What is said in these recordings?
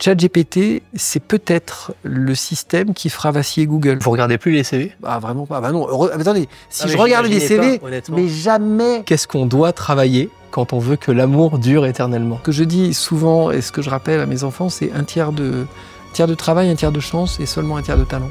ChatGPT, c'est peut-être le système qui fera vaciller Google. Vous regardez plus les CV? Ah, vraiment pas. Bah non, attendez, si je regardais les CV, mais jamais. Qu'est-ce qu'on doit travailler quand on veut que l'amour dure éternellement? Ce que je dis souvent et ce que je rappelle à mes enfants, c'est un tiers de travail, un tiers de chance et seulement un tiers de talent.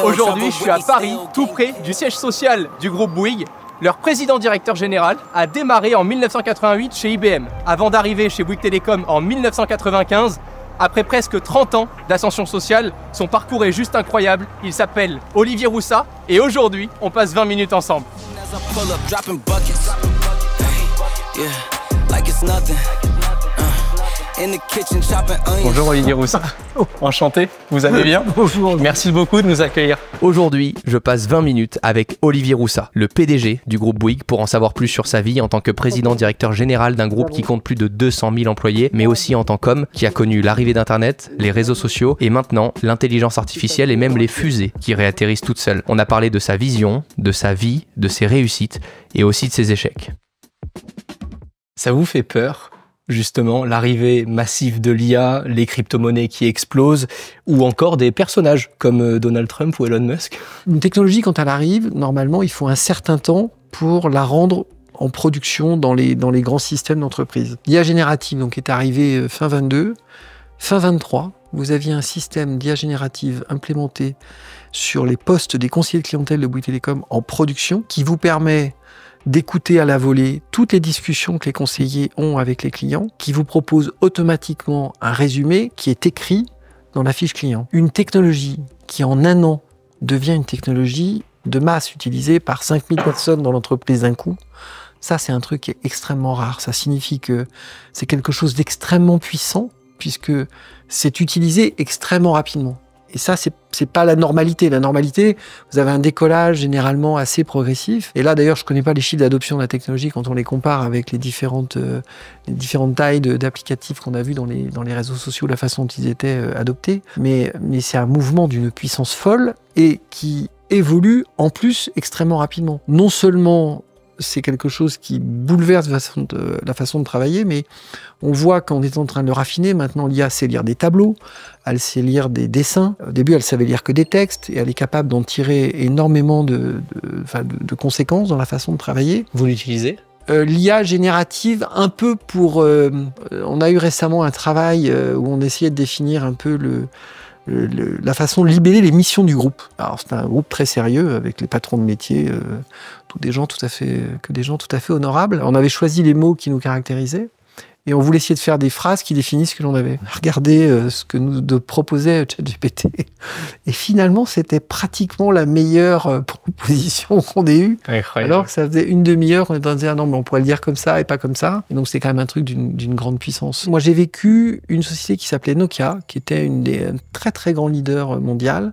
Aujourd'hui, je suis à Paris, tout près du siège social du groupe Bouygues. Leur président-directeur général a démarré en 1988 chez IBM, avant d'arriver chez Bouygues Télécom en 1995. Après presque 30 ans d'ascension sociale, son parcours est juste incroyable. Il s'appelle Olivier Roussat et aujourd'hui, on passe 20 minutes ensemble. Bonjour Olivier Roussat, enchanté, vous allez bien? Bonjour. Merci beaucoup de nous accueillir. Aujourd'hui, je passe 20 minutes avec Olivier Roussat, le PDG du groupe Bouygues, pour en savoir plus sur sa vie en tant que président-directeur général d'un groupe qui compte plus de 200 000 employés, mais aussi en tant qu'homme qui a connu l'arrivée d'Internet, les réseaux sociaux et maintenant l'intelligence artificielle et même les fusées qui réatterrissent toutes seules. On a parlé de sa vision, de sa vie, de ses réussites et aussi de ses échecs. Ça vous fait peur ? Justement, l'arrivée massive de l'IA, les crypto-monnaies qui explosent, ou encore des personnages comme Donald Trump ou Elon Musk. Une technologie, quand elle arrive, normalement, il faut un certain temps pour la rendre en production dans les grands systèmes d'entreprise. L'IA générative donc, est arrivée fin 22. Fin 23, vous aviez un système d'IA générative implémenté sur les postes des conseillers de clientèle de Bouygues Télécom en production, qui vous permet d'écouter à la volée toutes les discussions que les conseillers ont avec les clients, qui vous propose automatiquement un résumé qui est écrit dans la fiche client. Une technologie qui en un an devient une technologie de masse utilisée par 5000 personnes dans l'entreprise d'un coup, ça c'est un truc qui est extrêmement rare. Ça signifie que c'est quelque chose d'extrêmement puissant puisque c'est utilisé extrêmement rapidement. Et ça, c'est pas la normalité. La normalité, vous avez un décollage généralement assez progressif. Et là, d'ailleurs, je connais pas les chiffres d'adoption de la technologie quand on les compare avec les différentes tailles d'applicatifs qu'on a vus dans les réseaux sociaux, la façon dont ils étaient adoptés. Mais c'est un mouvement d'une puissance folle et qui évolue en plus extrêmement rapidement. Non seulement c'est quelque chose qui bouleverse la façon de travailler, mais on voit qu'on est en train de le raffiner. Maintenant, l'IA sait lire des tableaux, elle sait lire des dessins. Au début, elle savait lire que des textes, et elle est capable d'en tirer énormément de conséquences dans la façon de travailler. Vous l'utilisez ? L'IA générative, un peu pour... on a eu récemment un travail où on essayait de définir un peu la façon de libeller les missions du groupe. Alors c'est un groupe très sérieux avec les patrons de métier, des gens tout à fait honorables. On avait choisi les mots qui nous caractérisaient et on voulait essayer de faire des phrases qui définissent ce que l'on avait. Regardez ce que nous proposait ChatGPT. Et finalement, c'était pratiquement la meilleure proposition qu'on ait eue. Incroyable. Alors que ça faisait une demi-heure qu'on était en train de dire non, mais on pourrait le dire comme ça et pas comme ça. Et donc, c'est quand même un truc d'une grande puissance. Moi, j'ai vécu une société qui s'appelait Nokia, qui était un très très grand leader mondial,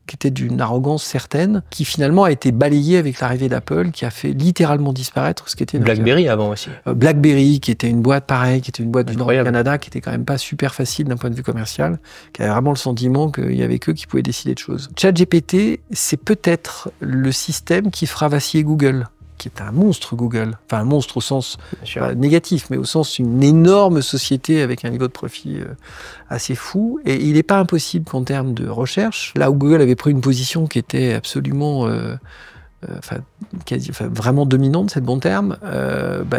qui était d'une arrogance certaine, qui finalement a été balayée avec l'arrivée d'Apple, qui a fait littéralement disparaître ce qu'était Nokia. BlackBerry avant aussi. BlackBerry, qui était une boîte pareille, qui était une boîte du Nord du Canada, qui était quand même pas super facile d'un point de vue commercial, qui avait vraiment le sentiment qu'il y avait qu'eux qui pouvaient décider de choses. ChatGPT, c'est peut-être le système qui fera vaciller Google, qui est un monstre Google, enfin un monstre au sens négatif, mais au sens d'une énorme société avec un niveau de profit assez fou. Et il n'est pas impossible qu'en termes de recherche, là où Google avait pris une position qui était absolument, vraiment dominante, c'est le bon terme,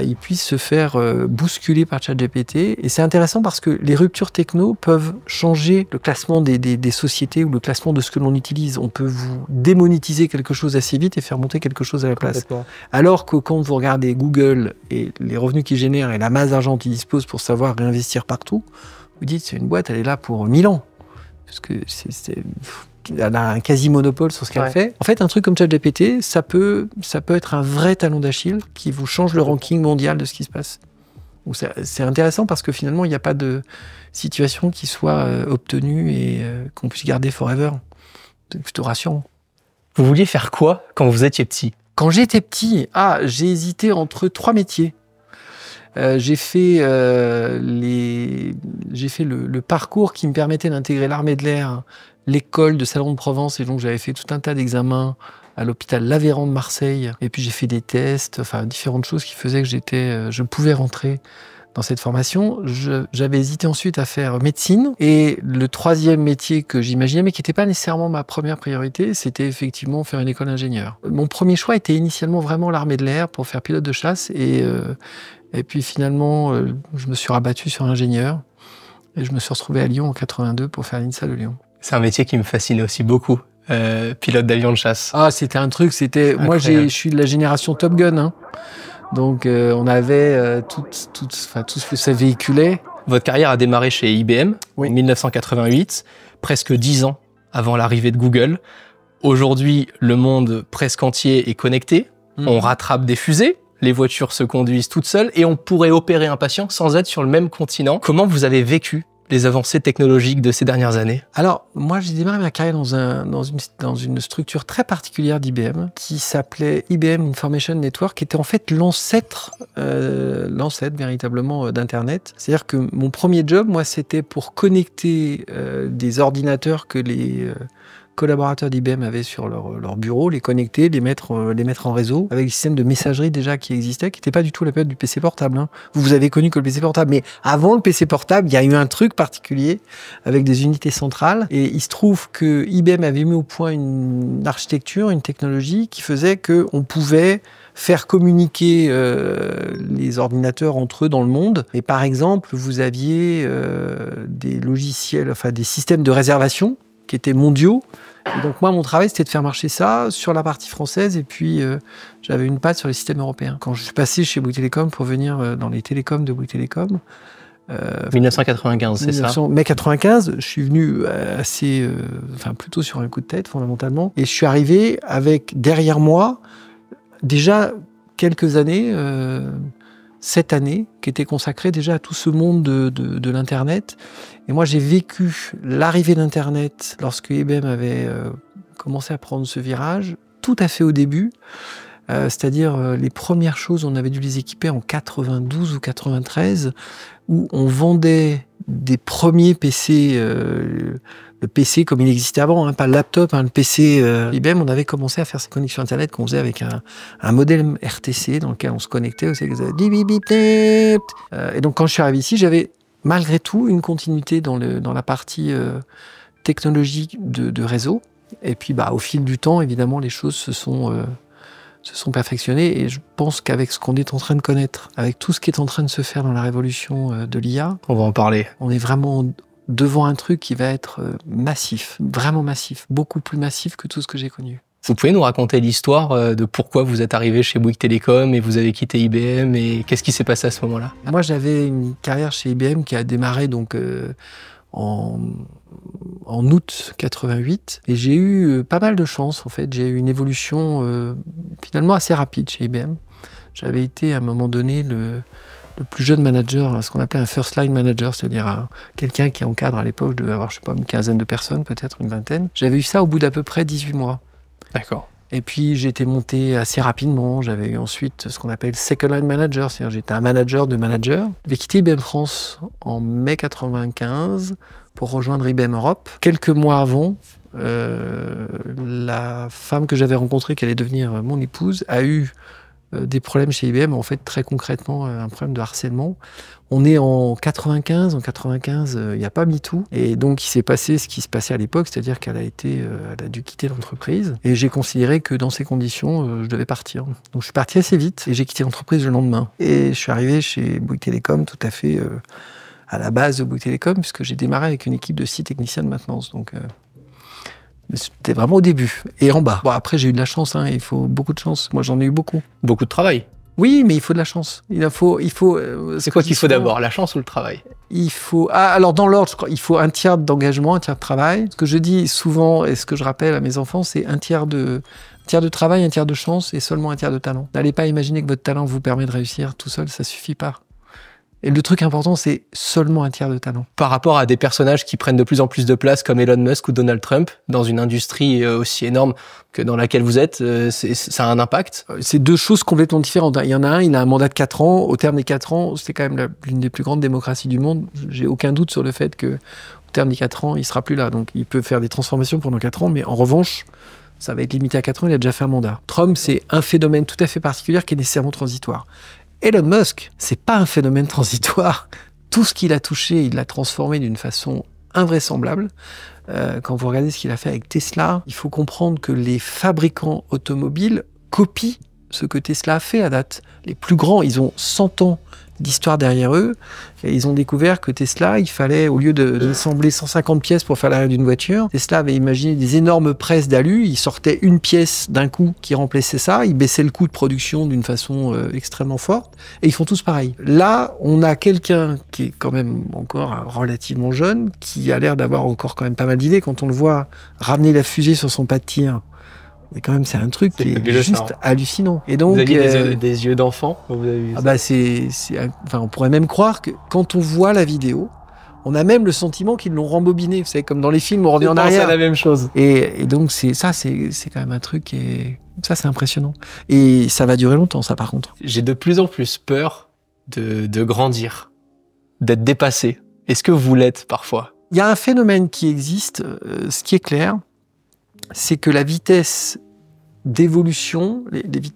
il puisse se faire bousculer par ChatGPT. Et c'est intéressant parce que les ruptures techno peuvent changer le classement des sociétés ou le classement de ce que l'on utilise. On peut vous démonétiser quelque chose assez vite et faire monter quelque chose à la place. Alors que quand vous regardez Google et les revenus qu'ils génèrent et la masse d'argent qu'ils disposent pour savoir réinvestir partout, vous dites c'est une boîte, elle est là pour 1000 ans. Parce que elle a un quasi-monopole sur ce qu'elle fait. En fait, un truc comme ChatGPT, ça peut être un vrai talon d'Achille qui vous change le ranking mondial de ce qui se passe. C'est intéressant parce que finalement, il n'y a pas de situation qui soit obtenue et qu'on puisse garder forever. C'est plutôt rassurant. Vous vouliez faire quoi quand vous étiez petit ? Quand j'étais petit, j'ai hésité entre 3 métiers. J'ai fait le parcours qui me permettait d'intégrer l'armée de l'air, l'école de Salon de Provence, et donc j'avais fait tout un tas d'examens à l'hôpital Lavéran de Marseille. Et puis j'ai fait des tests, enfin différentes choses qui faisaient que je pouvais rentrer dans cette formation. J'avais hésité ensuite à faire médecine. Et le troisième métier que j'imaginais, mais qui n'était pas nécessairement ma première priorité, c'était effectivement faire une école d'ingénieur. Mon premier choix était initialement vraiment l'armée de l'air pour faire pilote de chasse. Et puis finalement, je me suis rabattu sur ingénieur. Et je me suis retrouvé à Lyon en 82 pour faire l'INSA de Lyon. C'est un métier qui me fascinait aussi beaucoup, pilote d'avion de chasse. Ah, c'était un truc, moi je suis de la génération Top Gun, hein. Donc on avait tout ce que ça véhiculait. Votre carrière a démarré chez IBM en 1988, presque 10 ans avant l'arrivée de Google. Aujourd'hui, le monde presque entier est connecté. On rattrape des fusées, les voitures se conduisent toutes seules et on pourrait opérer un patient sans être sur le même continent. Comment vous avez vécu les avancées technologiques de ces dernières années? Alors, moi, j'ai démarré ma carrière dans une structure très particulière d'IBM qui s'appelait IBM Information Network, qui était en fait l'ancêtre véritablement d'Internet. C'est-à-dire que mon premier job, moi, c'était pour connecter des ordinateurs que les collaborateurs d'IBM avaient sur leur bureau, les connecter, les mettre en réseau, avec des systèmes de messagerie déjà qui existaient, qui n'étaient pas du tout la période du PC portable. Hein. Vous avez connu que le PC portable, mais avant le PC portable, il y a eu un truc particulier avec des unités centrales. Et il se trouve que IBM avait mis au point une architecture, une technologie qui faisait qu'on pouvait faire communiquer les ordinateurs entre eux dans le monde. Et par exemple, vous aviez des logiciels, enfin des systèmes de réservation qui étaient mondiaux. Et donc moi, mon travail, c'était de faire marcher ça sur la partie française et puis j'avais une patte sur les systèmes européens. Quand je suis passé chez Bouygues Télécom pour venir dans les télécoms de Bouygues Télécom, 1995, c'est ça? Mai 95, je suis venu plutôt sur un coup de tête fondamentalement, et je suis arrivé avec derrière moi déjà quelques années, 7 années, qui étaient consacrées déjà à tout ce monde de l'Internet. Et moi, j'ai vécu l'arrivée d'Internet lorsque IBM avait commencé à prendre ce virage, tout à fait au début. C'est-à-dire les premières choses, on avait dû les équiper en 92 ou 93, où on vendait des premiers PC, le PC comme il existait avant, hein, pas le laptop, hein, le PC IBM. On avait commencé à faire ces connexions Internet qu'on faisait avec un modem RTC dans lequel on se connectait. Et donc quand je suis arrivé ici, j'avais malgré tout une continuité dans la partie technologique de réseau. Et puis au fil du temps, évidemment, les choses se sont perfectionnés, et je pense qu'avec ce qu'on est en train de connaître, avec tout ce qui est en train de se faire dans la révolution de l'IA, on va en parler. On est vraiment devant un truc qui va être massif, vraiment massif, beaucoup plus massif que tout ce que j'ai connu. Vous pouvez nous raconter l'histoire de pourquoi vous êtes arrivé chez Bouygues Télécom et vous avez quitté IBM, et qu'est-ce qui s'est passé à ce moment-là? Moi, j'avais une carrière chez IBM qui a démarré donc en août 88, et j'ai eu pas mal de chance en fait. J'ai eu une évolution finalement assez rapide chez IBM. J'avais été à un moment donné le plus jeune manager, ce qu'on appelait un first line manager, c'est-à-dire quelqu'un qui encadre. À l'époque, je devais avoir, je sais pas, une quinzaine de personnes, peut-être une vingtaine. J'avais eu ça au bout d'à peu près 18 mois. D'accord. Et puis j'ai été monté assez rapidement. J'avais eu ensuite ce qu'on appelle second line manager, c'est-à-dire j'étais un manager de manager. J'ai quitté IBM France en mai 95 pour rejoindre IBM Europe. Quelques mois avant, la femme que j'avais rencontrée, qui allait devenir mon épouse, a eu des problèmes chez IBM, en fait très concrètement un problème de harcèlement. On est en 95, il n'y a pas MeToo, et donc il s'est passé ce qui se passait à l'époque, c'est-à-dire qu'elle a dû quitter l'entreprise, et j'ai considéré que dans ces conditions, je devais partir. Donc je suis parti assez vite, et j'ai quitté l'entreprise le lendemain. Et je suis arrivé chez Bouygues Télécom tout à fait à la base de Bouygues Télécom, puisque j'ai démarré avec une équipe de 6 techniciens de maintenance, donc c'était vraiment au début, et en bas. Bon, après j'ai eu de la chance, hein, il faut beaucoup de chance, moi j'en ai eu beaucoup. Beaucoup de travail. Oui, mais il faut de la chance. C'est quoi qu'il faut d'abord, la chance ou le travail? Il faut. Alors dans l'ordre, je crois, il faut un tiers d'engagement, un tiers de travail. Ce que je dis souvent et ce que je rappelle à mes enfants, c'est un tiers de travail, un tiers de chance et seulement un tiers de talent. N'allez pas imaginer que votre talent vous permet de réussir tout seul, ça suffit pas. Et le truc important, c'est seulement un tiers de talent. Par rapport à des personnages qui prennent de plus en plus de place, comme Elon Musk ou Donald Trump, dans une industrie aussi énorme que dans laquelle vous êtes, ça a un impact? C'est deux choses complètement différentes. Il y en a un, il a un mandat de 4 ans. Au terme des 4 ans, c'est quand même l'une des plus grandes démocraties du monde. J'ai aucun doute sur le fait que, au terme des 4 ans, il sera plus là. Donc, il peut faire des transformations pendant 4 ans, mais en revanche, Ça va être limité à 4 ans, il a déjà fait un mandat. Trump, c'est un phénomène tout à fait particulier qui est nécessairement transitoire. Elon Musk, c'est pas un phénomène transitoire. Tout ce qu'il a touché, il l'a transformé d'une façon invraisemblable. Quand vous regardez ce qu'il a fait avec Tesla, il faut comprendre que les fabricants automobiles copient ce que Tesla a fait à date. Les plus grands, ils ont 100 ans d'histoire derrière eux, et ils ont découvert que Tesla, il fallait, au lieu d'assembler 150 pièces pour faire l'arrière d'une voiture, Tesla avait imaginé des énormes presses d'alu, il sortait une pièce d'un coup qui remplaçait ça, il baissait le coût de production d'une façon extrêmement forte, et ils font tous pareil. Là, on a quelqu'un qui est quand même encore relativement jeune, qui a l'air d'avoir encore quand même pas mal d'idées, quand on le voit ramener la fusée sur son pas de tir. Mais quand même, c'est un truc qui est juste hallucinant. Et donc, vous aviez des yeux d'enfant quand vous avez vu ça. Ah bah enfin, on pourrait même croire que quand on voit la vidéo, on a même le sentiment qu'ils l'ont rembobiné. Vous savez, comme dans les films, on revient en arrière. C'est la même chose. Et donc, c'est quand même un truc qui est... Ça, c'est impressionnant. Et ça va durer longtemps, ça, par contre. J'ai de plus en plus peur de grandir, d'être dépassé. Est-ce que vous l'êtes parfois? Il y a un phénomène qui existe, ce qui est clair, c'est que la vitesse d'évolution,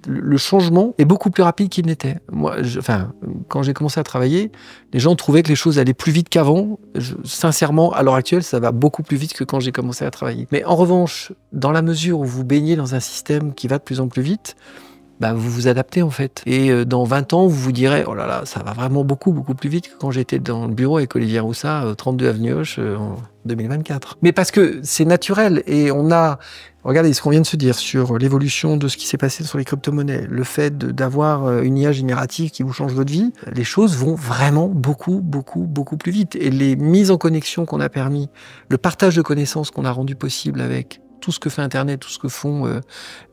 le changement est beaucoup plus rapide qu'il n'était. Moi, quand j'ai commencé à travailler, les gens trouvaient que les choses allaient plus vite qu'avant. Sincèrement, à l'heure actuelle, ça va beaucoup plus vite que quand j'ai commencé à travailler. Mais en revanche, dans la mesure où vous baignez dans un système qui va de plus en plus vite, bah, vous vous adaptez en fait. Et dans 20 ans, vous vous direz, oh là là, ça va vraiment beaucoup plus vite que quand j'étais dans le bureau avec Olivier Roussat, 32 avenue Hoche, en 2024. Mais parce que c'est naturel et on a... Regardez ce qu'on vient de se dire sur l'évolution de ce qui s'est passé sur les crypto-monnaies, le fait d'avoir une IA générative qui vous change votre vie, les choses vont vraiment beaucoup plus vite. Et les mises en connexion qu'on a permis, le partage de connaissances qu'on a rendu possible avec tout ce que fait Internet, tout ce que font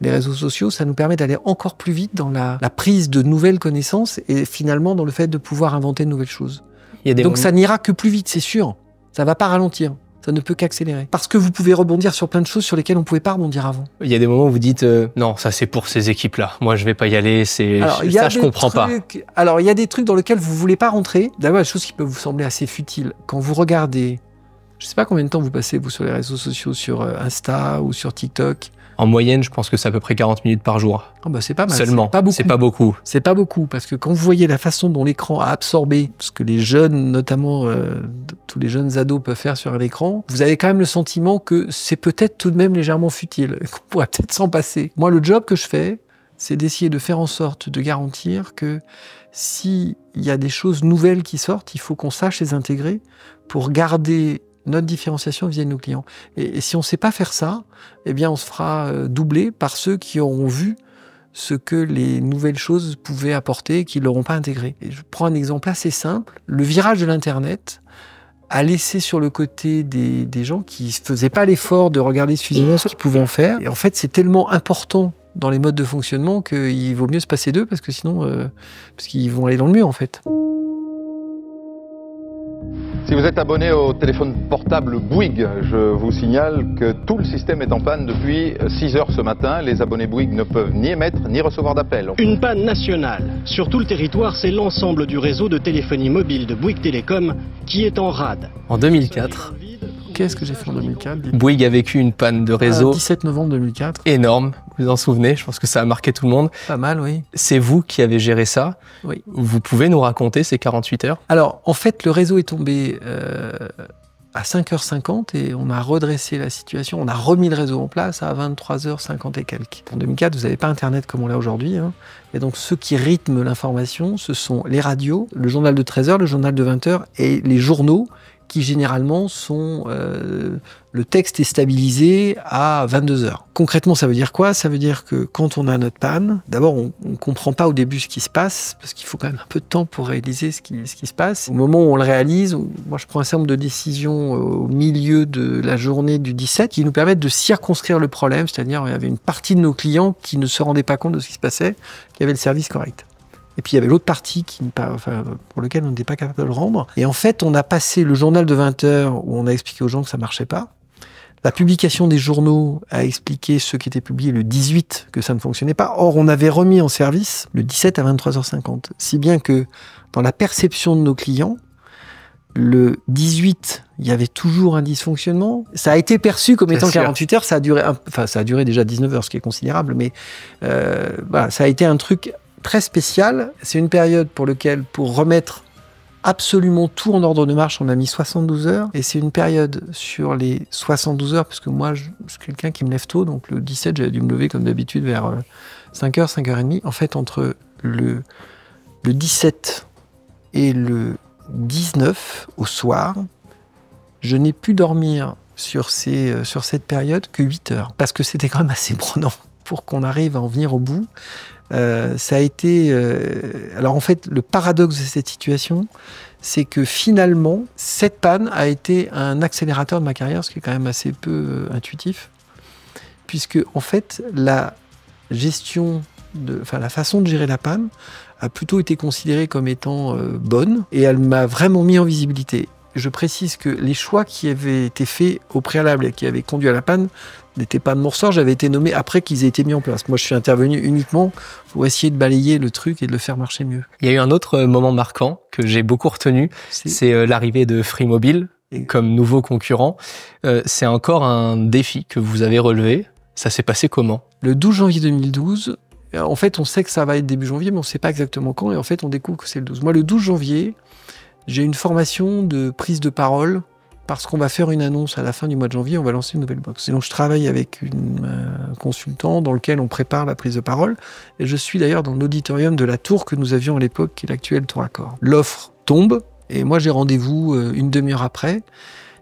les réseaux sociaux, ça nous permet d'aller encore plus vite dans la prise de nouvelles connaissances et finalement dans le fait de pouvoir inventer de nouvelles choses. Donc ça n'ira que plus vite, c'est sûr. Ça va pas ralentir. Ça ne peut qu'accélérer. Parce que vous pouvez rebondir sur plein de choses sur lesquelles on ne pouvait pas rebondir avant. Il y a des moments où vous dites non, ça c'est pour ces équipes-là. Moi, je vais pas y aller. Je comprends pas. Alors, il y a des trucs dans lesquels vous voulez pas rentrer. D'abord, des choses qui peuvent vous sembler assez futiles. Quand vous regardez, je sais pas combien de temps vous passez vous sur les réseaux sociaux, sur Insta ou sur TikTok. En moyenne, je pense que c'est à peu près 40 minutes par jour. Oh bah c'est pas mal. Seulement. C'est pas beaucoup. C'est pas beaucoup parce que quand vous voyez la façon dont l'écran a absorbé ce que les jeunes, notamment tous les jeunes ados peuvent faire sur un écran, vous avez quand même le sentiment que c'est peut-être tout de même légèrement futile, qu'on pourrait peut-être s'en passer. Moi, le job que je fais, c'est d'essayer de faire en sorte de garantir que s'il y a des choses nouvelles qui sortent, il faut qu'on sache les intégrer pour garder notre différenciation vis-à-vis de nos clients. Et si on ne sait pas faire ça, eh bien on se fera doubler par ceux qui auront vu ce que les nouvelles choses pouvaient apporter et qui ne l'auront pas intégré. Et je prends un exemple assez simple. Le virage de l'Internet a laissé sur le côté des gens qui ne faisaient pas l'effort de regarder suffisamment ce qu'ils pouvaient en faire. Et en fait, c'est tellement important dans les modes de fonctionnement qu'il vaut mieux se passer d'eux parce que sinon, parce qu'ils vont aller dans le mur en fait. Si vous êtes abonné au téléphone portable Bouygues, je vous signale que tout le système est en panne depuis 6 heures ce matin. Les abonnés Bouygues ne peuvent ni émettre ni recevoir d'appels. Une panne nationale. Sur tout le territoire, c'est l'ensemble du réseau de téléphonie mobile de Bouygues Télécom qui est en rade. En 2004, qu'est-ce que j'ai fait en 2004 ? Bouygues a vécu une panne de réseau 17 novembre 2004. Énorme, vous vous en souvenez, je pense que ça a marqué tout le monde. Pas mal, oui. C'est vous qui avez géré ça. Oui. Vous pouvez nous raconter ces 48 heures ? Alors, en fait, le réseau est tombé à 5h50 et on a redressé la situation. On a remis le réseau en place à 23h50 et quelques. En 2004, vous n'avez pas Internet comme on l'a aujourd'hui. Hein. Et donc, ceux qui rythment l'information, ce sont les radios, le journal de 13h, le journal de 20h et les journaux qui généralement sont... le texte est stabilisé à 22h. Concrètement, ça veut dire quoi ? Ça veut dire que quand on a notre panne, d'abord, on ne comprend pas au début ce qui se passe, parce qu'il faut quand même un peu de temps pour réaliser ce qui se passe. Au moment où on le réalise, moi je prends un certain nombre de décisions au milieu de la journée du 17 qui nous permettent de circonscrire le problème, c'est-à-dire il y avait une partie de nos clients qui ne se rendaient pas compte de ce qui se passait, qui avait le service correct. Et puis il y avait l'autre partie pour lequel on n'était pas capable de le rendre. Et en fait, on a passé le journal de 20h où on a expliqué aux gens que ça marchait pas. La publication des journaux a expliqué ceux qui étaient publiés le 18 que ça ne fonctionnait pas. Or, on avait remis en service le 17 à 23h50. Si bien que dans la perception de nos clients, Le 18, il y avait toujours un dysfonctionnement. Ça a été perçu comme étant 48 heures. Ça a duré déjà 19 heures, ce qui est considérable, mais voilà, ça a été un truc très spécial. C'est une période pour remettre absolument tout en ordre de marche, on a mis 72 heures. Et c'est une période sur les 72 heures, parce que moi, je suis quelqu'un qui me lève tôt, donc le 17, j'avais dû me lever comme d'habitude vers 5h, 5h30. En fait, entre le 17 et le 19 au soir, je n'ai pu dormir sur cette période que 8 heures, parce que c'était quand même assez prenant pour qu'on arrive à en venir au bout. Ça a été... Alors en fait, le paradoxe de cette situation, c'est que finalement, cette panne a été un accélérateur de ma carrière, ce qui est quand même assez peu intuitif, puisque en fait, la façon de gérer la panne a plutôt été considérée comme étant bonne, et elle m'a vraiment mis en visibilité. Je précise que les choix qui avaient été faits au préalable et qui avaient conduit à la panne n'étaient pas de mon ressort, j'avais été nommé après qu'ils aient été mis en place. Moi, je suis intervenu uniquement pour essayer de balayer le truc et de le faire marcher mieux. Il y a eu un autre moment marquant que j'ai beaucoup retenu, c'est l'arrivée de Free Mobile comme nouveau concurrent. C'est encore un défi que vous avez relevé. Ça s'est passé comment? Le 12 janvier 2012, en fait, on sait que ça va être début janvier, mais on ne sait pas exactement quand, et en fait, on découvre que c'est le 12. Moi, le 12 janvier, j'ai une formation de prise de parole parce qu'on va faire une annonce à la fin du mois de janvier, on va lancer une nouvelle box. Et donc je travaille avec un consultant dans lequel on prépare la prise de parole, et je suis d'ailleurs dans l'auditorium de la tour que nous avions à l'époque, qui est l'actuelle Tour Accor. L'offre tombe, et moi j'ai rendez-vous une demi-heure après,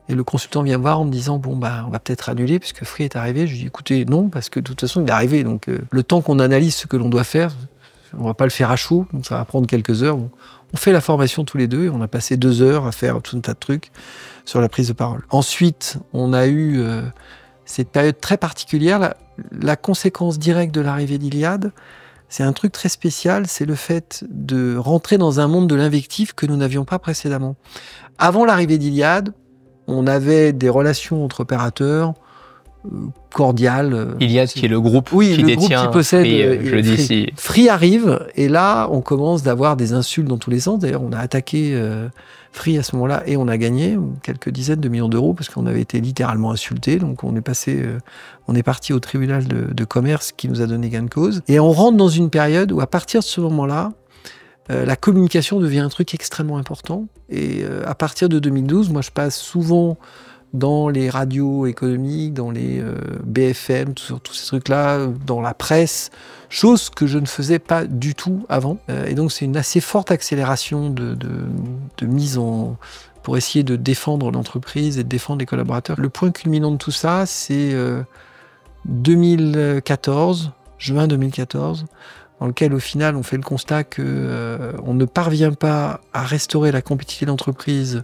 et le consultant vient me voir en me disant « Bon, bah, on va peut-être annuler puisque Free est arrivé. » Je lui dis « Écoutez, non, parce que de toute façon il est arrivé, donc le temps qu'on analyse ce que l'on doit faire, on va pas le faire à chaud, donc ça va prendre quelques heures. » Bon, on fait la formation tous les deux et on a passé 2 heures à faire tout un tas de trucs sur la prise de parole. Ensuite, on a eu cette période très particulière. La conséquence directe de l'arrivée d'Iliad, c'est un truc très spécial, c'est le fait de rentrer dans un monde de l'invective que nous n'avions pas précédemment. Avant l'arrivée d'Iliad, on avait des relations entre opérateurs cordiales. Iliad, qui est le groupe qui détient, qui possède Free, je le dis ici. Free arrive, et là, on commence d'avoir des insultes dans tous les sens. D'ailleurs, on a attaqué Free à ce moment-là, et on a gagné quelques dizaines de millions d'euros, parce qu'on avait été littéralement insultés. Donc, on est parti au tribunal de commerce qui nous a donné gain de cause. Et on rentre dans une période où, à partir de ce moment-là, la communication devient un truc extrêmement important. Et à partir de 2012, moi, je passe souvent dans les radios économiques, dans les BFM, tous ces trucs-là, dans la presse, chose que je ne faisais pas du tout avant. Et donc c'est une assez forte accélération de mise en... pour essayer de défendre l'entreprise et de défendre les collaborateurs. Le point culminant de tout ça, c'est 2014, juin 2014, dans lequel au final on fait le constat que on ne parvient pas à restaurer la compétitivité de l'entreprise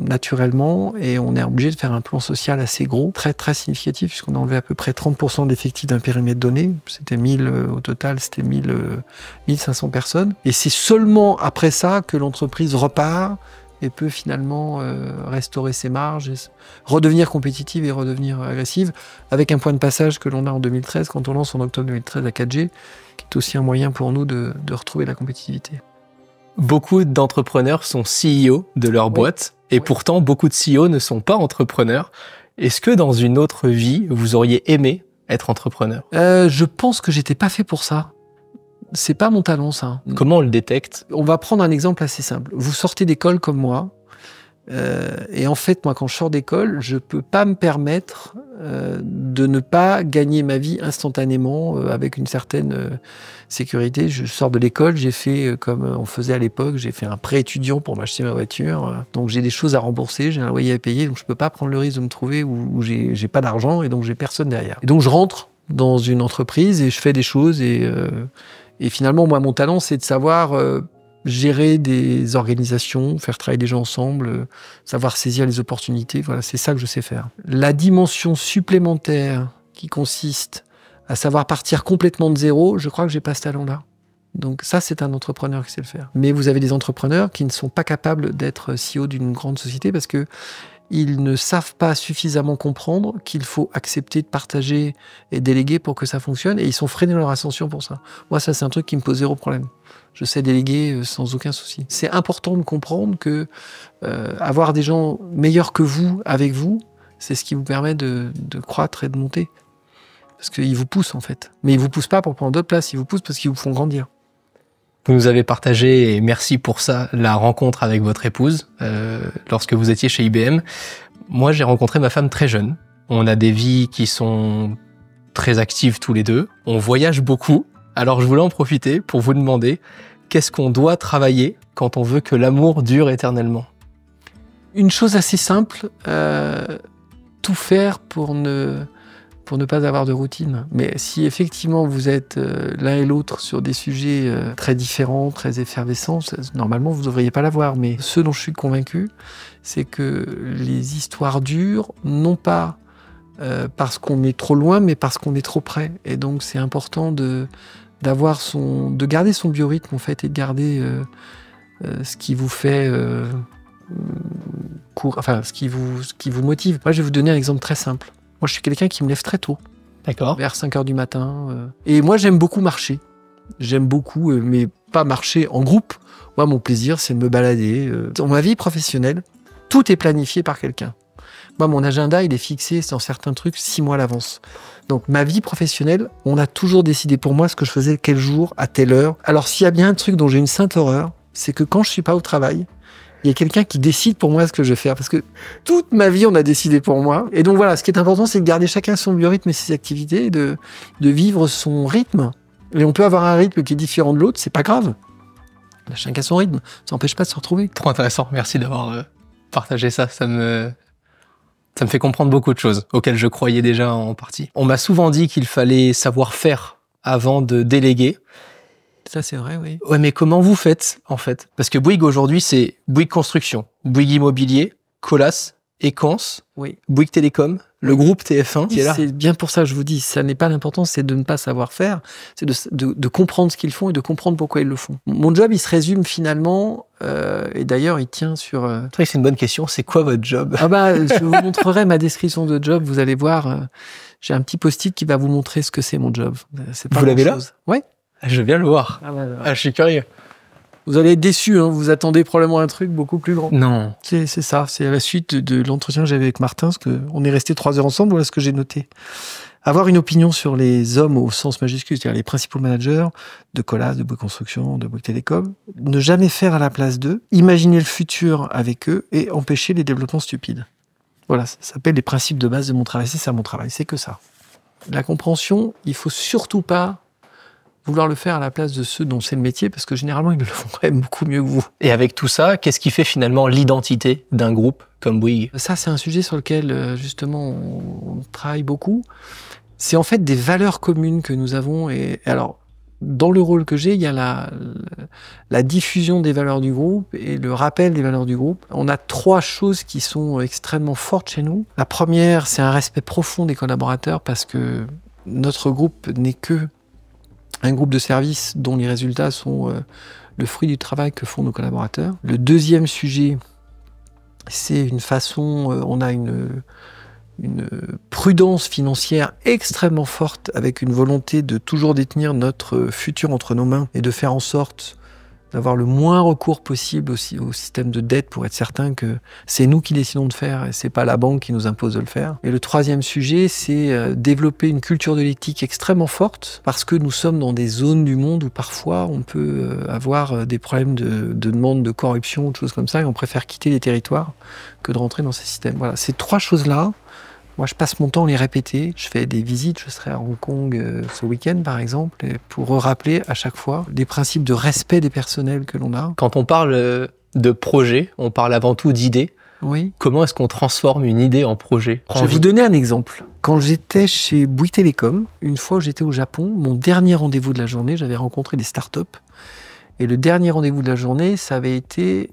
naturellement, et on est obligé de faire un plan social assez gros, très très significatif, puisqu'on a enlevé à peu près 30% d'effectifs d'un périmètre donné. C'était 1000 au total, c'était 1500 personnes. Et c'est seulement après ça que l'entreprise repart et peut finalement restaurer ses marges, et redevenir compétitive et redevenir agressive, avec un point de passage que l'on a en 2013, quand on lance en octobre 2013 la 4G, qui est aussi un moyen pour nous de retrouver la compétitivité. Beaucoup d'entrepreneurs sont CEO de leur boîte, et pourtant beaucoup de CEO ne sont pas entrepreneurs. Est-ce que dans une autre vie, vous auriez aimé être entrepreneur? Je pense que j'étais pas fait pour ça. C'est pas mon talent, ça. Comment on le détecte? On va prendre un exemple assez simple. Vous sortez d'école comme moi, et en fait, moi, quand je sors d'école, je peux pas me permettre de ne pas gagner ma vie instantanément avec une certaine sécurité. Je sors de l'école, j'ai fait comme on faisait à l'époque, j'ai fait un prêt étudiant pour m'acheter ma voiture. Donc j'ai des choses à rembourser, j'ai un loyer à payer, donc je peux pas prendre le risque de me trouver où j'ai pas d'argent et donc j'ai personne derrière. Et donc je rentre dans une entreprise et je fais des choses, et finalement, moi, mon talent, c'est de savoir gérer des organisations, faire travailler des gens ensemble, savoir saisir les opportunités. Voilà, c'est ça que je sais faire. La dimension supplémentaire qui consiste à savoir partir complètement de zéro, je crois que j'ai pas ce talent-là. Donc ça, c'est un entrepreneur qui sait le faire. Mais vous avez des entrepreneurs qui ne sont pas capables d'être CEO d'une grande société parce que ils ne savent pas suffisamment comprendre qu'il faut accepter de partager et déléguer pour que ça fonctionne, et ils sont freinés dans leur ascension pour ça. Moi, ça, c'est un truc qui me pose zéro problème. Je sais déléguer sans aucun souci. C'est important de comprendre que avoir des gens meilleurs que vous, avec vous, c'est ce qui vous permet de croître et de monter. Parce qu'ils vous poussent, en fait. Mais ils vous poussent pas pour prendre d'autres places, ils vous poussent parce qu'ils vous font grandir. Vous nous avez partagé, et merci pour ça, la rencontre avec votre épouse lorsque vous étiez chez IBM. Moi, j'ai rencontré ma femme très jeune. On a des vies qui sont très actives tous les deux. On voyage beaucoup. Alors, je voulais en profiter pour vous demander qu'est-ce qu'on doit travailler quand on veut que l'amour dure éternellement? Une chose assez simple, tout faire pour ne pas avoir de routine. Mais si effectivement vous êtes l'un et l'autre sur des sujets très différents, très effervescents, normalement vous ne devriez pas l'avoir. Mais ce dont je suis convaincu, c'est que les histoires durent, non pas parce qu'on est trop loin, mais parce qu'on est trop près. Et donc c'est important de garder son biorhythme en fait, et de garder ce qui vous fait ce qui vous motive. Moi, je vais vous donner un exemple très simple. Moi, je suis quelqu'un qui me lève très tôt. D'accord. Vers 5h du matin. Et moi, j'aime beaucoup marcher. J'aime beaucoup, mais pas marcher en groupe. Moi, mon plaisir, c'est de me balader. Dans ma vie professionnelle, tout est planifié par quelqu'un. Moi, mon agenda, il est fixé dans certains trucs 6 mois à l'avance. Donc, ma vie professionnelle, on a toujours décidé pour moi ce que je faisais quel jour, à telle heure. Alors, s'il y a bien un truc dont j'ai une sainte horreur, c'est que quand je suis pas au travail, il y a quelqu'un qui décide pour moi ce que je vais faire. Parce que toute ma vie, on a décidé pour moi. Et donc voilà, ce qui est important, c'est de garder chacun son biorhythme et ses activités, de vivre son rythme. Et on peut avoir un rythme qui est différent de l'autre, c'est pas grave. Chacun son rythme. Ça n'empêche pas de se retrouver. Trop intéressant. Merci d'avoir partagé ça. Ça me fait comprendre beaucoup de choses auxquelles je croyais déjà en partie. On m'a souvent dit qu'il fallait savoir faire avant de déléguer. Ça, c'est vrai, oui. Ouais, mais comment vous faites, en fait? Parce que Bouygues, aujourd'hui, c'est Bouygues Construction, Bouygues Immobilier, Colas, Equans, oui. Bouygues Télécom, le groupe TF1 qui est là. C'est bien pour ça que je vous dis, ça n'est pas l'important, c'est de ne pas savoir faire, c'est de comprendre ce qu'ils font et de comprendre pourquoi ils le font. Mon job, il se résume finalement, et d'ailleurs, il tient sur... C'est vrai que c'est une bonne question, c'est quoi votre job? Ah bah, je vous montrerai ma description de job, vous allez voir, j'ai un petit post-it qui va vous montrer ce que c'est mon job. Vous l'avez là? Oui. Je viens le voir. Je suis curieux. Vous allez être déçus, hein. Vous attendez probablement un truc beaucoup plus grand. Non. C'est ça, c'est à la suite de l'entretien que j'avais avec Martin, parce qu'on est resté 3 heures ensemble, voilà ce que j'ai noté. Avoir une opinion sur les hommes au sens majuscule, c'est-à-dire les principaux managers de Colas, de Bouygues Construction, de Bouygues Télécom, ne jamais faire à la place d'eux, imaginer le futur avec eux et empêcher les développements stupides. Voilà, ça s'appelle les principes de base de mon travail, c'est ça mon travail, c'est que ça. La compréhension, il faut surtout pas vouloir le faire à la place de ceux dont c'est le métier, parce que généralement, ils le font quand même beaucoup mieux que vous. Et avec tout ça, qu'est-ce qui fait finalement l'identité d'un groupe comme Bouygues? Ça, c'est un sujet sur lequel, justement, on travaille beaucoup. C'est en fait des valeurs communes que nous avons. Et alors, dans le rôle que j'ai, il y a la diffusion des valeurs du groupe et le rappel des valeurs du groupe. On a 3 choses qui sont extrêmement fortes chez nous. La première, c'est un respect profond des collaborateurs, parce que notre groupe n'est que un groupe de services dont les résultats sont le fruit du travail que font nos collaborateurs. Le deuxième sujet, c'est une façon, on a une prudence financière extrêmement forte, avec une volonté de toujours détenir notre futur entre nos mains et de faire en sorte d'avoir le moins recours possible aussi au système de dette, pour être certain que c'est nous qui décidons de faire et c'est pas la banque qui nous impose de le faire. Et le troisième sujet, c'est développer une culture de l'éthique extrêmement forte, parce que nous sommes dans des zones du monde où parfois on peut avoir des problèmes de demande de corruption ou de choses comme ça, et on préfère quitter les territoires que de rentrer dans ces systèmes. Voilà, ces 3 choses-là, moi, je passe mon temps à les répéter. Je fais des visites. Je serai à Hong Kong ce week-end, par exemple, pour rappeler à chaque fois des principes de respect des personnels que l'on a. Quand on parle de projet, on parle avant tout d'idées. Oui. Comment est-ce qu'on transforme une idée en projet? Je vais vous donner un exemple. Quand j'étais chez Bouygues Télécom, une fois où j'étais au Japon, mon dernier rendez-vous de la journée, j'avais rencontré des startups. Et le dernier rendez-vous de la journée, ça avait été...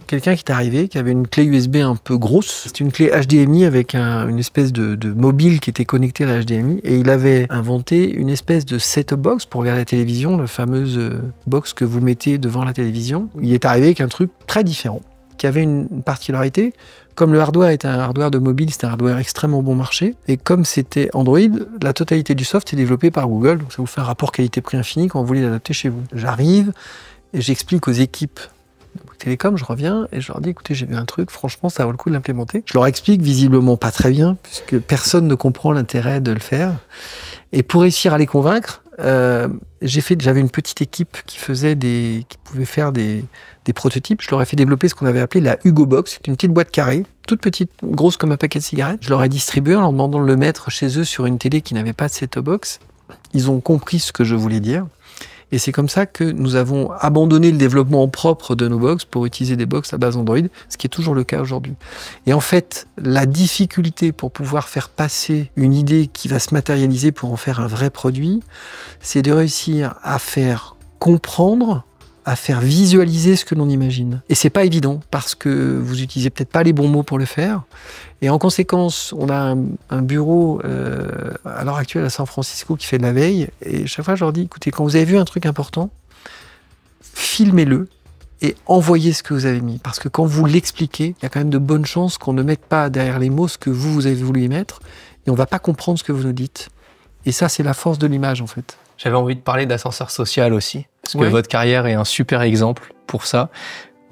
quelqu'un qui est arrivé, qui avait une clé USB un peu grosse. C'était une clé HDMI avec une espèce de mobile qui était connecté à la HDMI. Et il avait inventé une espèce de set-top box pour regarder la télévision, la fameuse box que vous mettez devant la télévision. Il est arrivé avec un truc très différent, qui avait une particularité. Comme le hardware était un hardware de mobile, c'était un hardware extrêmement bon marché. Et comme c'était Android, la totalité du soft est développée par Google. Donc ça vous fait un rapport qualité-prix infini quand vous voulez l'adapter chez vous. J'arrive et j'explique aux équipes Télécom, je reviens et je leur dis, écoutez, j'ai vu un truc, franchement, ça vaut le coup de l'implémenter. Je leur explique visiblement pas très bien, puisque personne ne comprend l'intérêt de le faire. Et pour réussir à les convaincre, j'avais une petite équipe qui pouvait faire des prototypes. Je leur ai fait développer ce qu'on avait appelé la Hugo Box. C'est une petite boîte carrée, toute petite, grosse comme un paquet de cigarettes. Je leur ai distribué en leur demandant de le mettre chez eux sur une télé qui n'avait pas de set-top box. Ils ont compris ce que je voulais dire. Et c'est comme ça que nous avons abandonné le développement propre de nos box pour utiliser des box à base Android, ce qui est toujours le cas aujourd'hui. Et en fait, la difficulté pour pouvoir faire passer une idée qui va se matérialiser pour en faire un vrai produit, c'est de réussir à faire comprendre, à faire visualiser ce que l'on imagine. Et c'est pas évident, parce que vous utilisez peut-être pas les bons mots pour le faire. Et en conséquence, on a un bureau à l'heure actuelle à San Francisco qui fait de la veille. Et chaque fois, je leur dis, écoutez, quand vous avez vu un truc important, filmez-le et envoyez ce que vous avez mis. Parce que quand vous l'expliquez, il y a quand même de bonnes chances qu'on ne mette pas derrière les mots ce que vous avez voulu y mettre. Et on va pas comprendre ce que vous nous dites. Et ça, c'est la force de l'image, en fait. J'avais envie de parler d'ascenseur social aussi, parce que Ouais. votre carrière est un super exemple pour ça.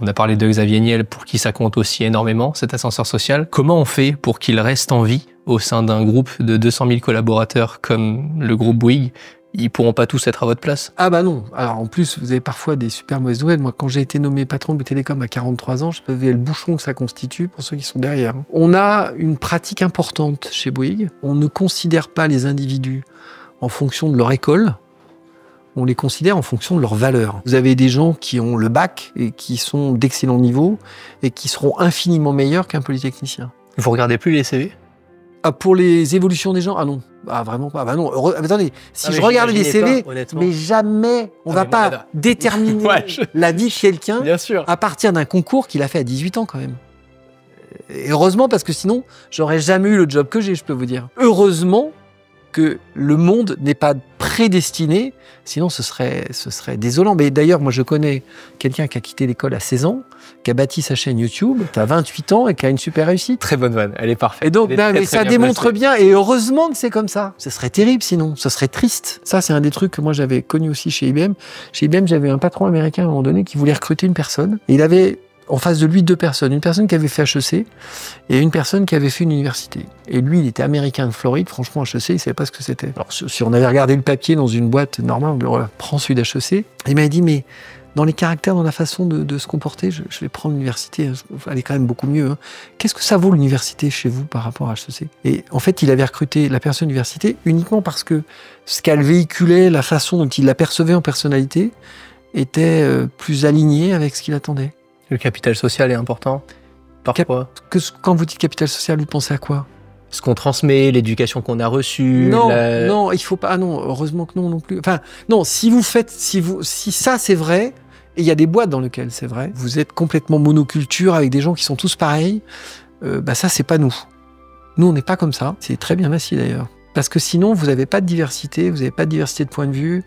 On a parlé de Xavier Niel, pour qui ça compte aussi énormément, cet ascenseur social. Comment on fait pour qu'il reste en vie au sein d'un groupe de 200 000 collaborateurs comme le groupe Bouygues? Ils pourront pas tous être à votre place? Ah bah non. Alors en plus, vous avez parfois des super mauvaises nouvelles. Moi, quand j'ai été nommé patron de Télécom à 43 ans, je savais le bouchon que ça constitue pour ceux qui sont derrière. On a une pratique importante chez Bouygues. On ne considère pas les individus en fonction de leur école. On les considère en fonction de leurs valeurs. Vous avez des gens qui ont le bac et qui sont d'excellent niveau et qui seront infiniment meilleurs qu'un polytechnicien. Vous regardez plus les CV? Ah, pour les évolutions des gens, ah non. Ah vraiment pas. Bah non. Attendez, si Ah, mais je regardais les j'imaginais CV, pas, honnêtement. mais jamais, on Ah, va mais pas voilà. déterminer Ouais, la vie de quelqu'un Bien sûr. à partir d'un concours qu'il a fait à 18 ans quand même. Et heureusement, parce que sinon, j'aurais jamais eu le job que j'ai, je peux vous dire. Heureusement que le monde n'est pas prédestiné, sinon ce serait désolant. Mais d'ailleurs, moi je connais quelqu'un qui a quitté l'école à 16 ans, qui a bâti sa chaîne YouTube, qui a 28 ans et qui a une super réussite. Très bonne vanne, elle est parfaite. Et donc, Elle est non, très, mais très ça bien démontre placée. bien, et heureusement que c'est comme ça. Ce serait terrible sinon, ce serait triste. Ça, c'est un des trucs que moi j'avais connu aussi chez IBM. Chez IBM, j'avais un patron américain à un moment donné qui voulait recruter une personne. Et il avait en face de lui 2 personnes. Une personne qui avait fait HEC et une personne qui avait fait une université. Et lui, il était américain de Floride. Franchement, HEC, il savait pas ce que c'était. Alors, si on avait regardé le papier dans une boîte normale, on dirait, prends celui d'HEC. Il m'avait dit, mais dans les caractères, dans la façon de se comporter, je vais prendre l'université. Elle est quand même beaucoup mieux. Hein. Qu'est-ce que ça vaut l'université chez vous par rapport à HEC? Et en fait, il avait recruté la personne université uniquement parce que ce qu'elle véhiculait, la façon dont il la percevait en personnalité, était plus aligné avec ce qu'il attendait. Le capital social est important. Parfois. Quand vous dites capital social, vous pensez à quoi? Ce qu'on transmet, l'éducation qu'on a reçue. Non, non, il faut pas. Ah non, heureusement que non plus. Enfin, non, si ça c'est vrai, et il y a des boîtes dans lesquelles c'est vrai, vous êtes complètement monoculture avec des gens qui sont tous pareils, bah ça c'est pas nous. Nous on n'est pas comme ça. C'est très bien assis d'ailleurs. Parce que sinon vous n'avez pas de diversité, vous n'avez pas de diversité de point de vue.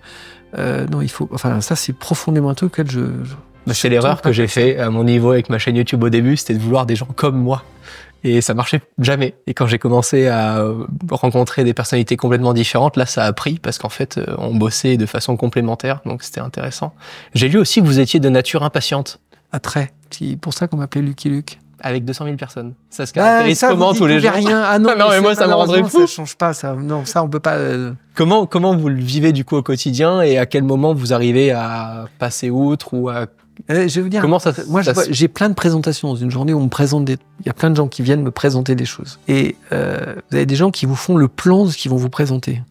Non, il faut. Enfin, ça c'est profondément un truc auquel C'est l'erreur que j'ai fait à mon niveau avec ma chaîne YouTube au début, c'était de vouloir des gens comme moi. Et ça marchait jamais. Et quand j'ai commencé à rencontrer des personnalités complètement différentes, là, ça a pris parce qu'en fait, on bossait de façon complémentaire. Donc, c'était intéressant. J'ai lu aussi que vous étiez de nature impatiente. À trait. C'est pour ça qu'on m'appelait Lucky Luke. Avec 200 000 personnes. Ça se caractérise comment tous les jours? Rien. Ah non, non, mais moi, ça me rendrait fou. Ça change pas, ça. Non, ça, on peut pas. Comment vous le vivez du coup au quotidien et à quel moment vous arrivez à passer outre ou à... Je vais vous dire. Comment ça, moi, j'ai plein de présentations dans une journée où on me présente il y a plein de gens qui viennent me présenter des choses. Et vous avez des gens qui vous font le plan de ce qu'ils vont vous présenter.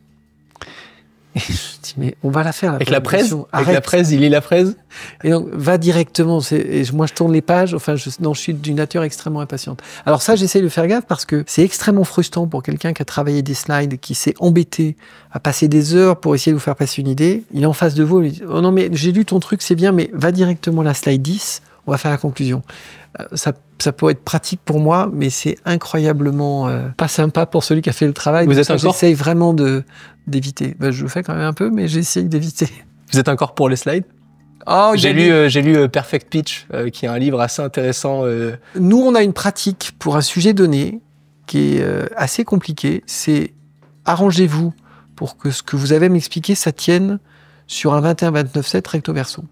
Et je dis, mais on va la faire, avec la presse? Avec Arrête. la presse, il lit la presse? Et donc, va directement. Et moi, je tourne les pages. Enfin, je suis d'une nature extrêmement impatiente. Alors ça, j'essaie de faire gaffe parce que c'est extrêmement frustrant pour quelqu'un qui a travaillé des slides, qui s'est embêté à passer des heures pour essayer de vous faire passer une idée. Il est en face de vous, il dit, oh non, mais j'ai lu ton truc, c'est bien, mais va directement à la slide 10, on va faire la conclusion. Ça peut être pratique pour moi, mais c'est incroyablement pas sympa pour celui qui a fait le travail. Vous Donc êtes ça, encore... J'essaye vraiment d'éviter. Ben, je le fais quand même un peu, mais j'essaye d'éviter. Vous êtes encore pour les slides? Oh, j'ai lu Perfect Pitch, qui est un livre assez intéressant. Nous, on a une pratique pour un sujet donné qui est assez compliqué. C'est arrangez-vous pour que ce que vous avez à m'expliquer, ça tienne sur un 21-29-7 recto verso.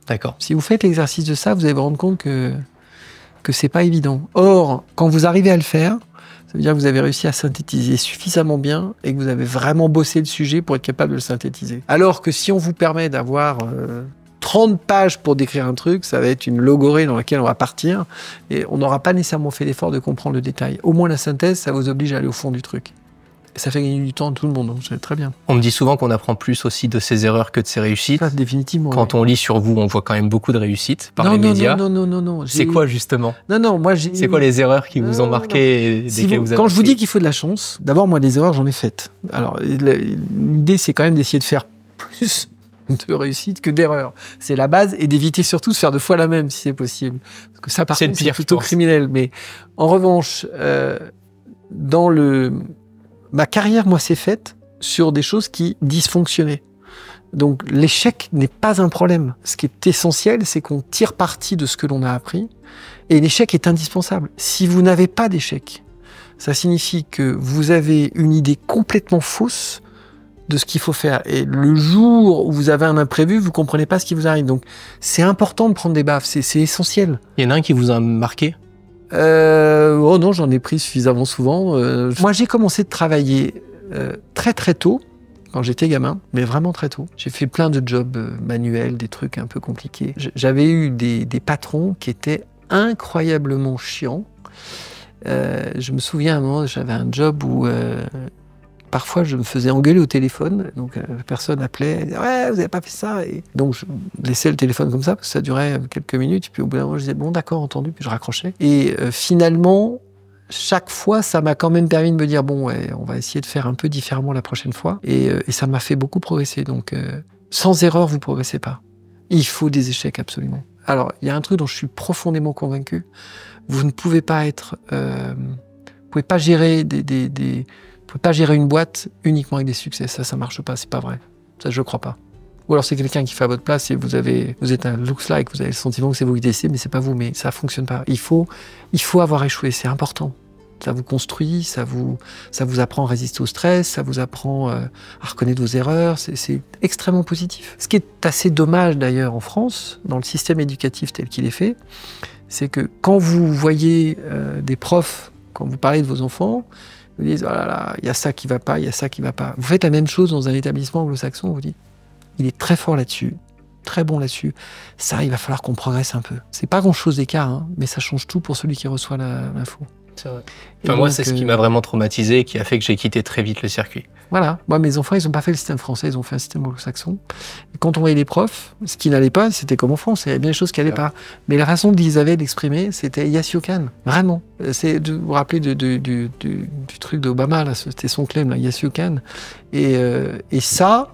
D'accord. Si vous faites l'exercice de ça, vous allez vous rendre compte que c'est pas évident. Or, quand vous arrivez à le faire, ça veut dire que vous avez réussi à synthétiser suffisamment bien et que vous avez vraiment bossé le sujet pour être capable de le synthétiser. Alors que si on vous permet d'avoir 30 pages pour décrire un truc, ça va être une logorée dans laquelle on va partir et on n'aura pas nécessairement fait l'effort de comprendre le détail. Au moins la synthèse, ça vous oblige à aller au fond du truc. Et ça fait gagner du temps à tout le monde, donc c'est très bien. On me dit souvent qu'on apprend plus aussi de ses erreurs que de ses réussites. Ça, définitivement. Quand on lit sur vous, on voit quand même beaucoup de réussites par les médias. Non. C'est quoi justement? Non, moi j'ai... C'est quoi les erreurs qui vous ont marqué et desquelles vous avez Quand je vous appris? dis qu'il faut de la chance, d'abord moi des erreurs j'en ai faites. Alors l'idée c'est quand même d'essayer de faire plus de réussite que d'erreurs. C'est la base et d'éviter surtout de faire 2 fois la même si c'est possible. Parce que ça par contre c'est plutôt criminel. Mais en revanche, dans ma carrière, moi, s'est faite sur des choses qui dysfonctionnaient. Donc, l'échec n'est pas un problème. Ce qui est essentiel, c'est qu'on tire parti de ce que l'on a appris. Et l'échec est indispensable. Si vous n'avez pas d'échec, ça signifie que vous avez une idée complètement fausse de ce qu'il faut faire. Et le jour où vous avez un imprévu, vous comprenez pas ce qui vous arrive. Donc, c'est important de prendre des baffes. C'est essentiel. Il y en a un qui vous a marqué? Oh non, j'en ai pris suffisamment souvent. Moi, j'ai commencé de travailler très très tôt, quand j'étais gamin, mais vraiment très tôt. J'ai fait plein de jobs manuels, des trucs un peu compliqués. J'avais eu des patrons qui étaient incroyablement chiants. Je me souviens à un moment, j'avais un job où parfois je me faisais engueuler au téléphone, donc la personne appelait, elle disait, ouais, vous n'avez pas fait ça. Et donc je laissais le téléphone comme ça, parce que ça durait quelques minutes, et puis au bout d'un moment je disais, bon d'accord, entendu, puis je raccrochais. Et finalement, chaque fois, ça m'a quand même permis de me dire, bon, ouais, on va essayer de faire un peu différemment la prochaine fois. Et ça m'a fait beaucoup progresser. Donc sans erreur, vous ne progressez pas. Il faut des échecs absolument. Alors, il y a un truc dont je suis profondément convaincu. Vous ne pouvez pas être... vous pouvez pas gérer vous pouvez pas gérer une boîte uniquement avec des succès. Ça marche pas, c'est pas vrai. Ça, je crois pas. Ou alors c'est quelqu'un qui fait à votre place et vous êtes un looks-like, vous avez le sentiment que c'est vous qui décidez, mais c'est pas vous, mais ça fonctionne pas. Il faut avoir échoué, c'est important. Ça vous construit, ça vous apprend à résister au stress, ça vous apprend à reconnaître vos erreurs, c'est extrêmement positif. Ce qui est assez dommage d'ailleurs en France, dans le système éducatif tel qu'il est fait, c'est que quand vous voyez des profs, quand vous parlez de vos enfants, vous dites, oh là là, il y a ça qui va pas, il y a ça qui va pas. Vous faites la même chose dans un établissement anglo-saxon, vous dites, il est très fort là-dessus, très bon là-dessus. Ça, il va falloir qu'on progresse un peu. C'est pas grand-chose d'écart, hein, mais ça change tout pour celui qui reçoit l'info. C'est vrai. Enfin, moi, c'est ce qui m'a vraiment traumatisé et qui a fait que j'ai quitté très vite le circuit. Voilà. Moi, mes enfants, ils n'ont pas fait le système français, ils ont fait un système anglo-saxon. Quand on voyait les profs, ce qui n'allait pas, c'était comme en France, il y avait bien des choses qui n'allaient pas. Mais la façon qu'ils avaient d'exprimer, c'était yes you can. Vraiment. C'est de vous rappeler du truc d'Obama, là, c'était son claim, là, yes you can. Et ça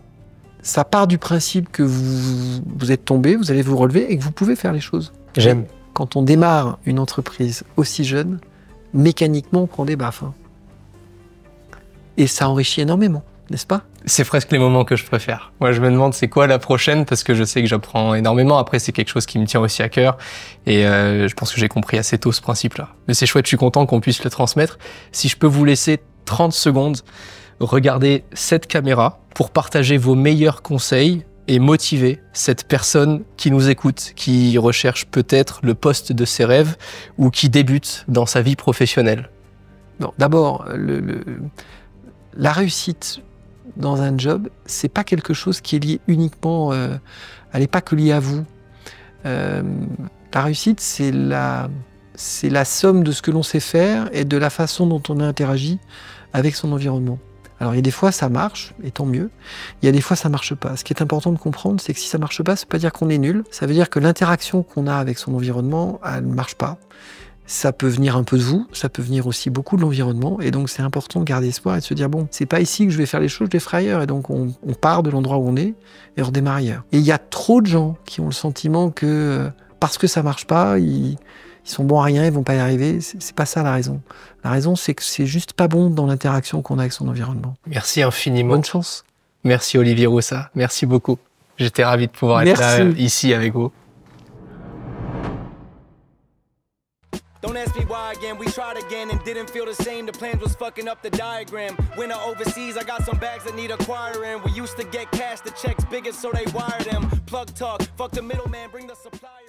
part du principe que vous êtes tombé, vous allez vous relever et que vous pouvez faire les choses. J'aime. Quand on démarre une entreprise aussi jeune, mécaniquement, on prend des baffes. Hein. Et ça enrichit énormément, n'est-ce pas? C'est presque les moments que je préfère. Moi, je me demande c'est quoi la prochaine parce que je sais que j'apprends énormément. Après, c'est quelque chose qui me tient aussi à cœur et je pense que j'ai compris assez tôt ce principe-là. Mais c'est chouette, je suis content qu'on puisse le transmettre. Si je peux vous laisser 30 secondes, regardez cette caméra pour partager vos meilleurs conseils et motiver cette personne qui nous écoute, qui recherche peut-être le poste de ses rêves ou qui débute dans sa vie professionnelle. Non, d'abord, la réussite dans un job, c'est pas quelque chose qui est lié uniquement, elle n'est pas que liée à vous. La réussite, c'est la somme de ce que l'on sait faire et de la façon dont on interagit avec son environnement. Alors il y a des fois ça marche, et tant mieux. Il y a des fois ça marche pas. Ce qui est important de comprendre, c'est que si ça marche pas, ça veut pas dire qu'on est nul. Ça veut dire que l'interaction qu'on a avec son environnement, elle ne marche pas. Ça peut venir un peu de vous, ça peut venir aussi beaucoup de l'environnement, et donc c'est important de garder espoir et de se dire bon, c'est pas ici que je vais faire les choses, je les ferai ailleurs, et donc on part de l'endroit où on est et on redémarre ailleurs. Et il y a trop de gens qui ont le sentiment que parce que ça marche pas, ils sont bons à rien, ils vont pas y arriver. C'est pas ça la raison. La raison, c'est que c'est juste pas bon dans l'interaction qu'on a avec son environnement. Merci infiniment. Bonne chance. Merci Olivier Roussat, merci beaucoup. J'étais ravi de pouvoir être là, ici avec vous. Don't ask me why again, we tried again and didn't feel the same. The plans was fucking up the diagram. Winter overseas, I got some bags that need acquiring. We used to get cash, the checks bigger so they wire them. Plug talk, fuck the middleman, bring the supply.